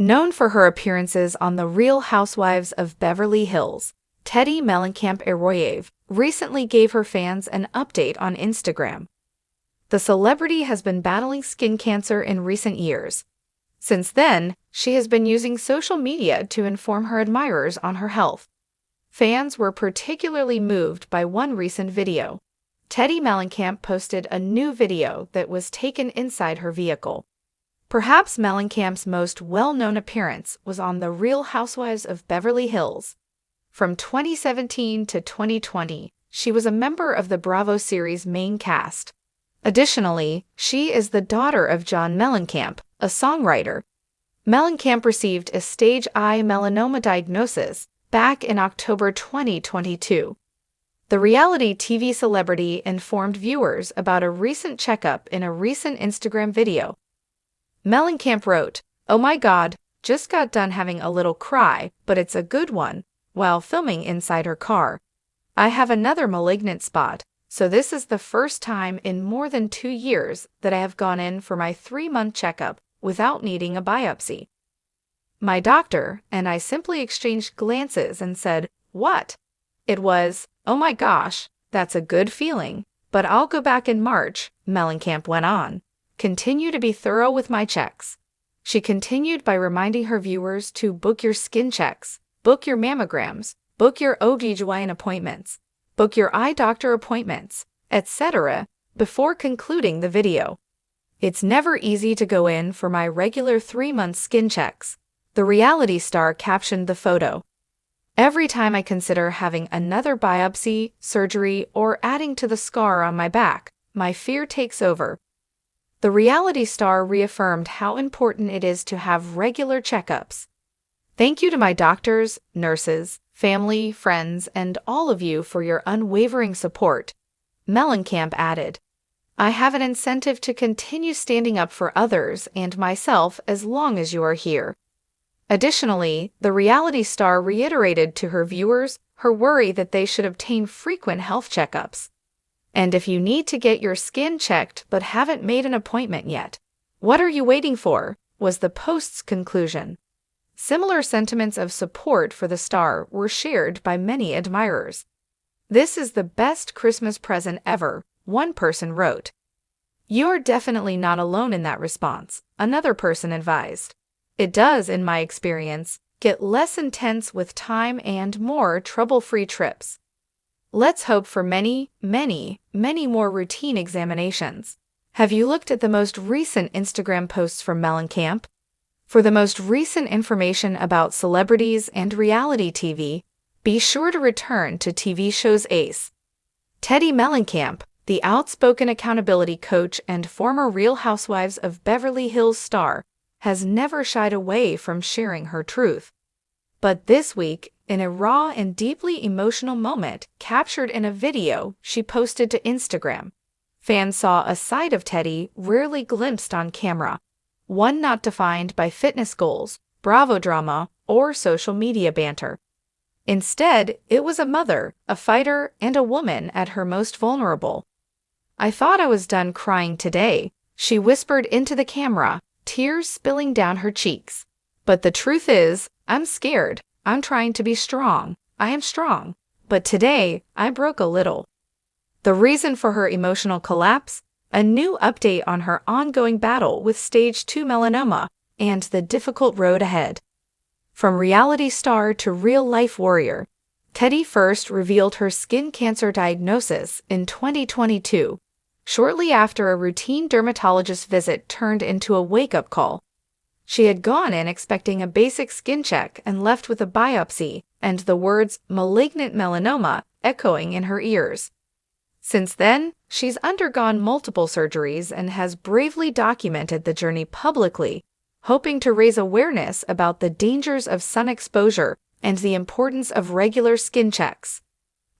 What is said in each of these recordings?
Known for her appearances on The Real Housewives of Beverly Hills, Teddi Mellencamp recently gave her fans an update on Instagram. The celebrity has been battling skin cancer in recent years. Since then, she has been using social media to inform her admirers on her health. Fans were particularly moved by one recent video. Teddi Mellencamp posted a new video that was taken inside her vehicle. Perhaps Mellencamp's most well-known appearance was on The Real Housewives of Beverly Hills. From 2017 to 2020, she was a member of the Bravo series' main cast. Additionally, she is the daughter of John Mellencamp, a songwriter. Mellencamp received a stage I melanoma diagnosis back in October 2022. The reality TV celebrity informed viewers about a recent checkup in a recent Instagram video. Mellencamp wrote, "Oh my God, just got done having a little cry, but it's a good one," while filming inside her car. "I have another malignant spot, so this is the first time in more than 2 years that I have gone in for my 3-month checkup without needing a biopsy. My doctor and I simply exchanged glances and said, 'What?' It was, 'Oh my gosh, that's a good feeling, but I'll go back in March,'" Mellencamp went on. "Continue to be thorough with my checks." She continued by reminding her viewers to book your skin checks, book your mammograms, book your OB/GYN appointments, book your eye doctor appointments, etc., before concluding the video. "It's never easy to go in for my regular 3-month skin checks," the reality star captioned the photo. "Every time I consider having another biopsy, surgery, or adding to the scar on my back, my fear takes over." The reality star reaffirmed how important it is to have regular checkups. "Thank you to my doctors, nurses, family, friends, and all of you for your unwavering support," Mellencamp added. "I have an incentive to continue standing up for others and myself as long as you are here." Additionally, the reality star reiterated to her viewers her worry that they should obtain frequent health checkups. "And if you need to get your skin checked but haven't made an appointment yet, what are you waiting for?" was the post's conclusion. Similar sentiments of support for the star were shared by many admirers. "This is the best Christmas present ever," one person wrote. "You're definitely not alone in that response," another person advised. "It does, in my experience, get less intense with time and more trouble-free trips. Let's hope for many, many, many more routine examinations." Have you looked at the most recent Instagram posts from Mellencamp? For the most recent information about celebrities and reality TV, be sure to return to TV show's ace. Teddi Mellencamp, the outspoken accountability coach and former Real Housewives of Beverly Hills star, has never shied away from sharing her truth. But this week, in a raw and deeply emotional moment captured in a video she posted to Instagram, fans saw a side of Teddi rarely glimpsed on camera, one not defined by fitness goals, Bravo drama, or social media banter. Instead, it was a mother, a fighter, and a woman at her most vulnerable. "I thought I was done crying today," she whispered into the camera, tears spilling down her cheeks. "But the truth is, I'm scared. I'm trying to be strong. I am strong. But today, I broke a little." The reason for her emotional collapse? A new update on her ongoing battle with stage 2 melanoma and the difficult road ahead. From reality star to real-life warrior, Teddi first revealed her skin cancer diagnosis in 2022, shortly after a routine dermatologist visit turned into a wake-up call. She had gone in expecting a basic skin check and left with a biopsy and the words "malignant melanoma" echoing in her ears. Since then, she's undergone multiple surgeries and has bravely documented the journey publicly, hoping to raise awareness about the dangers of sun exposure and the importance of regular skin checks.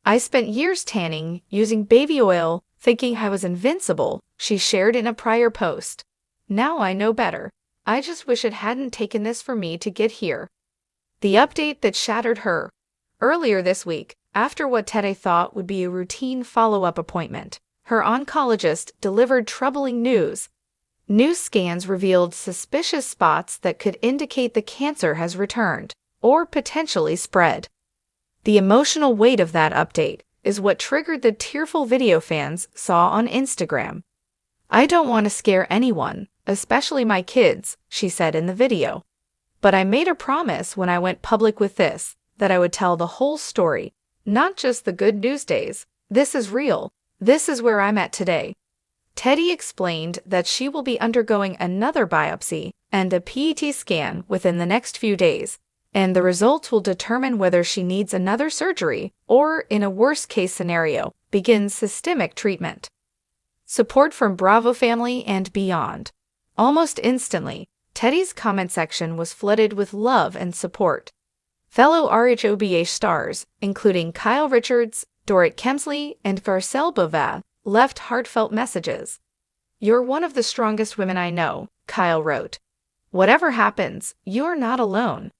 "I spent years tanning, using baby oil, thinking I was invincible," she shared in a prior post. "Now I know better. I just wish it hadn't taken this for me to get here." The update that shattered her. Earlier this week, after what Teddi thought would be a routine follow-up appointment, her oncologist delivered troubling news. New scans revealed suspicious spots that could indicate the cancer has returned or potentially spread. The emotional weight of that update is what triggered the tearful video fans saw on Instagram. "I don't want to scare anyone, especially my kids," she said in the video. "But I made a promise when I went public with this, that I would tell the whole story, not just the good news days. This is real. This is where I'm at today." Teddi explained that she will be undergoing another biopsy and a PET scan within the next few days, and the results will determine whether she needs another surgery or, in a worst-case scenario, begins systemic treatment. Support from Bravo family and beyond. Almost instantly, Teddi's comment section was flooded with love and support. Fellow RHOBH stars, including Kyle Richards, Dorit Kemsley, and Garcelle Beauvais, left heartfelt messages. "You're one of the strongest women I know," Kyle wrote. "Whatever happens, you're not alone."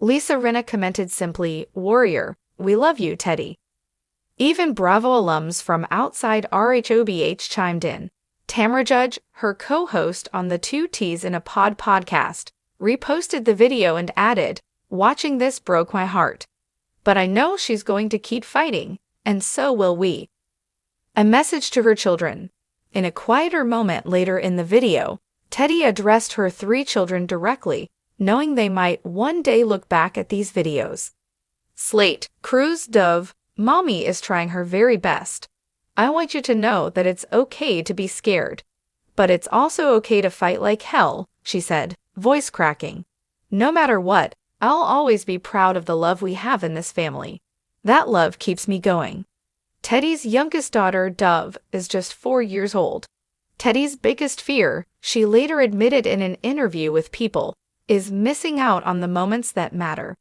Lisa Rinna commented simply, "Warrior, we love you, Teddi." Even Bravo alums from outside RHOBH chimed in. Tamra Judge, her co-host on the Two T's in a Pod podcast, reposted the video and added, "Watching this broke my heart. But I know she's going to keep fighting, and so will we." A message to her children. In a quieter moment later in the video, Teddi addressed her 3 children directly, knowing they might one day look back at these videos. Slate, Cruz, Dove, "Mommy is trying her very best. I want you to know that it's okay to be scared. But it's also okay to fight like hell," she said, voice cracking. "No matter what, I'll always be proud of the love we have in this family. That love keeps me going." Teddi's youngest daughter, Dove, is just 4 years old. Teddi's biggest fear, she later admitted in an interview with People, is missing out on the moments that matter.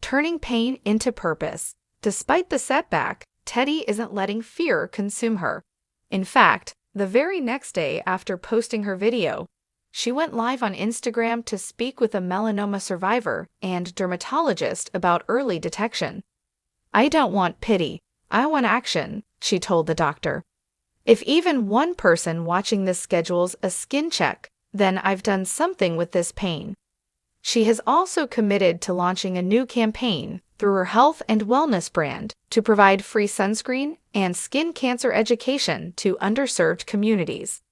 Turning pain into purpose. Despite the setback, Teddi isn't letting fear consume her. In fact, the very next day after posting her video, she went live on Instagram to speak with a melanoma survivor and dermatologist about early detection. "I don't want pity. I want action," she told the doctor. "If even one person watching this schedules a skin check, then I've done something with this pain." She has also committed to launching a new campaign through her health and wellness brand to provide free sunscreen and skin cancer education to underserved communities.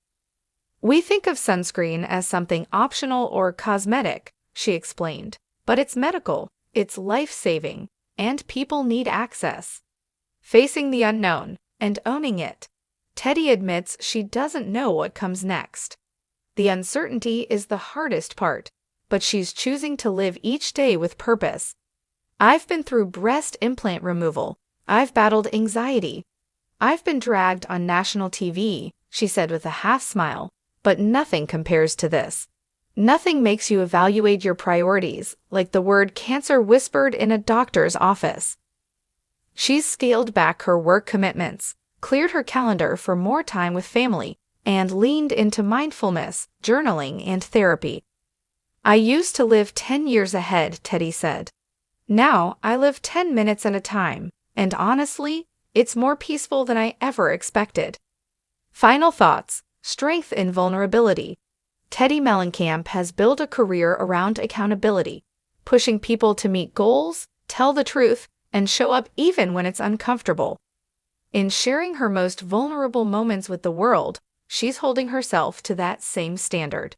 "We think of sunscreen as something optional or cosmetic," she explained, "but it's medical, it's life-saving, and people need access." Facing the unknown and owning it, Teddi admits she doesn't know what comes next. The uncertainty is the hardest part, but she's choosing to live each day with purpose. "I've been through breast implant removal. I've battled anxiety. I've been dragged on national TV," she said with a half smile, "but nothing compares to this. Nothing makes you evaluate your priorities like the word cancer whispered in a doctor's office." She's scaled back her work commitments, cleared her calendar for more time with family, and leaned into mindfulness, journaling, and therapy. "I used to live 10 years ahead," Teddi said. "Now I live 10 minutes at a time, and honestly, it's more peaceful than I ever expected." Final thoughts. Strength in vulnerability. Teddi Mellencamp has built a career around accountability, pushing people to meet goals, tell the truth, and show up even when it's uncomfortable. In sharing her most vulnerable moments with the world, she's holding herself to that same standard.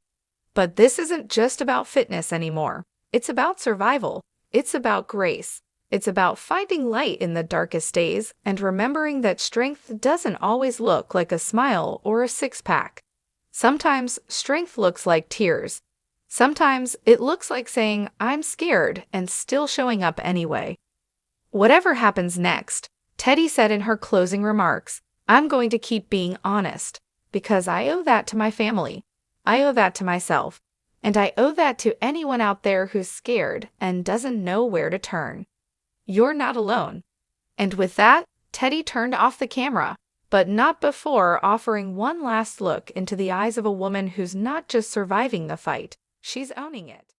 But this isn't just about fitness anymore. It's about survival. It's about grace. It's about finding light in the darkest days and remembering that strength doesn't always look like a smile or a six-pack. Sometimes strength looks like tears. Sometimes it looks like saying, "I'm scared," and still showing up anyway. Whatever happens next, Teddi said in her closing remarks, "I'm going to keep being honest, because I owe that to my family. I owe that to myself. And I owe that to anyone out there who's scared and doesn't know where to turn. You're not alone." And with that, Teddi turned off the camera, but not before offering one last look into the eyes of a woman who's not just surviving the fight, she's owning it.